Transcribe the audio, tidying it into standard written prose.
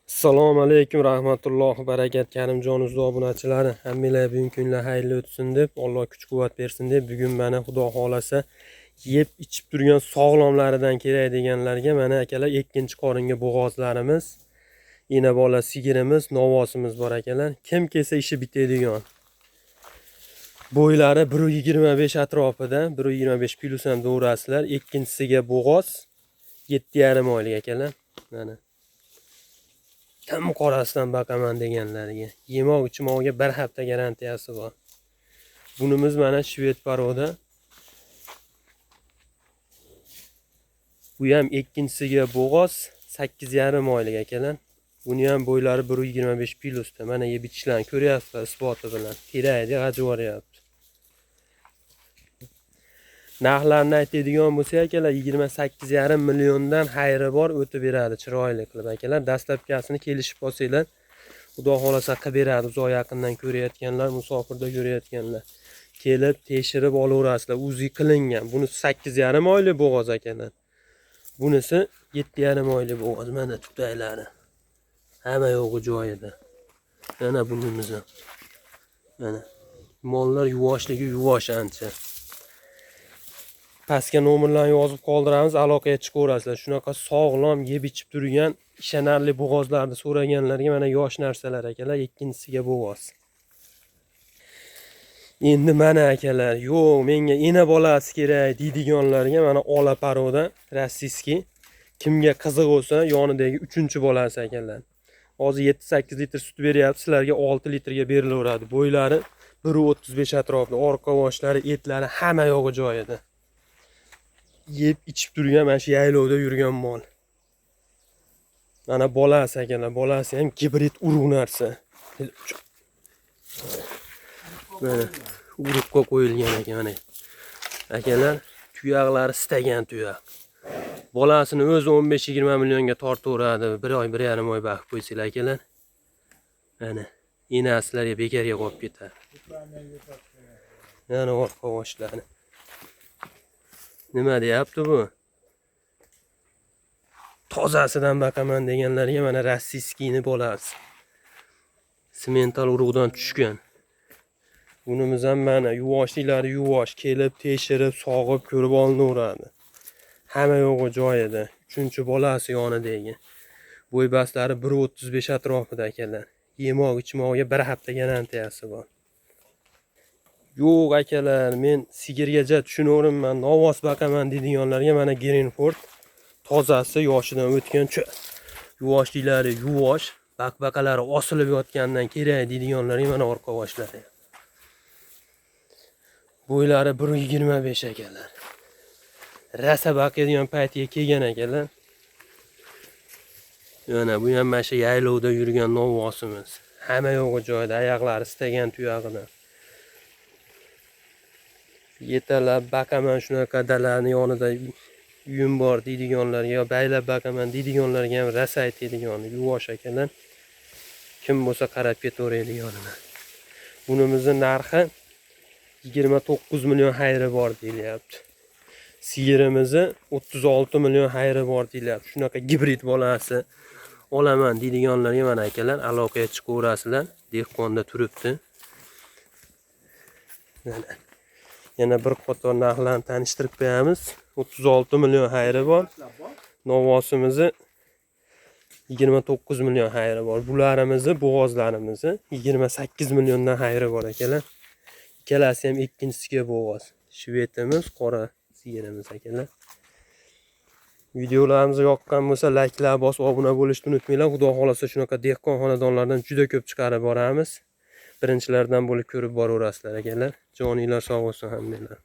Assalomu alaykum, rahmatullohi barakat, Karimjon uzoq obunachilari. Hammalar bugun kunlar xayrli o'tsin deb, Alloh kuch-quvvat bersin deb, bugun mana Xudo xolasa yeb ichib turgan sog'lomlaridan kerak deganlarga mana akalar ikkinchi qoringa bo'g'ozlarimiz, ina bola sigirimiz, novosimiz bor akalar. Kim kelsa ishi bitadigan. Bo'ylari 1.25 atrofida, 1.25 plus ham do'rasizlar. Ikkinchisiga bo'g'oz 7,5 oylik akalar. Mana tam qorasidan baqaman deganlarga. Yemoq ichmoqga bir hafta garantiyasi bor. Bunimiz mana Shved paroda. Bu ham ikkinchisiga bo'g'oz 8,5 oylik akalar. Buni ham bo'ylari 1.25 plusda. Mana yeb ichishlarni ko'ryapsizlar isboti bilan. Teraydi, g'ajvoryapti. Narxlarni aytadigan bo'lsak akalar 28,5 milliondan xayri bor o'tib beradi chiroyli qilib akalar. Dastlabkasini kelishib olsanglar, Xudo xolasa qilib beradi. Uzoq yaqindan ko'rayotganlar, musofirda ko'rayotganlar kelib tekshirib olaverasizlar. O'zi qilingan. Bunisi 8,5 oylik bo'g'oz akalar. Bunisi 7,5 oylik bo'g'oz. Mana tutaylari. Hamma yo'g'i joyida. Mana bunimiz ham. Mana mollar yuvoshligi yuvosh ancha. Pastga nomerlarni yozib qoldiramiz, aloqaga chiqaverasizlar. Shunaqa sog'lom yeb ichib turgan ishonarli bo'g'ozlarni so'raganlarga mana yosh narsalar akalar, ikkinchisiga bo'g'oz. Endi mana akalar, yo'q, menga ena bolasi kerak deydiganlarga mana ola paroda rossiyskiy. Kimga qiziq bo'lsa, yonidagi 3-bolasi akalar. Hozir 7-8 litr sut beryapti, sizlarga 6 litrga berilaveradi. Bo'ylari 1.35 atrofida, orqa boshlari, etlari hamma yo'g'i joyida. Yeb ichib turgan mana shu yaylovda yurgan mol. Mana bolasi akalar, bolasi ham gibrid urug' narsa. Mana urug'ga qo'yilgan ekan mana. Akalar, tuyoqlari istagan tuyoq. Bolasini o'zi 15-20 millionga tortaveradi. 1 oy, 1,5 oy vaqt qo'ysanglar akalar. Mana enasilarga bekarga qolib ketadi. Mana orqa boshlari. Nima deyapti bu? Tozasidan baqaman deganlarga mana rossiyskiyni bolasi. Semental urug'dan tushgan. Bunimiz ham mana yuvoshliklari yuvosh, kelib tekshirib, sog'ib ko'rib olinaveradi. Hamma yo'g'i joyida. 3-bolasi yonidagi. Bo'ybastlari 1.35 atrofida akalar. Yemoq ichmoqga bir hafta garantiyasi bor. Yo'q akalar, men sigirgacha tushunaverimman, novos baqaman deydiganlarga mana Greenford tozasi yoshidan o'tgan yuvoshliklari yuvosh, baqbaqalari osilib yotgandan kerak deydiganlarga mana orqa boshlari. Bo'ylari 1.25 akalar. Rasa baqadigan paytiga kelgan akalar. Mana bu ham mana shu yaylovda yurgan novosimiz. Hamma yo'g'i joyida, oyoqlari istagan tuyog'idan. Yetalab baqaman shunaqa dalarni yonida uyim bor deydiganlarga yo baylab baqaman deydiganlarga ham rosa aytadigan yuvosh akalar. Kim bo'lsa qarab ketaveraylik yonidan. Bunimizning narxi 29 million xayri bor deyilyapti. Sigirimizni 36 million xayri bor deyilyapti. Shunaqa gibrid bolasi olaman deydiganlarga mana akalar aloqaga chiqaverasizlar. Dehqonda turibdi. Yana bir qator narxlarni tanishtirib qo'yamiz. 36 million xayri bor. Novosimizni 29 million xayri bor. Bularimizni, bo'g'ozlarimizni 28 milliondan xayri bor akalar. Ikkalasi ham ikkinchisiga bo'g'oz. Shvedimiz, qora sigirimiz akalar. Videolarimiz yoqqan bo'lsa, like'lar bosib, obuna bo'lishni unutmanglar. Xudo xolasa shunaqa dehqon xonadonlardan juda ko'p chiqarib boramiz. Birinchilardan bo'lib ko'rib boraverasizlar akalar. Joninglar sog' bo'lsin hammanglar.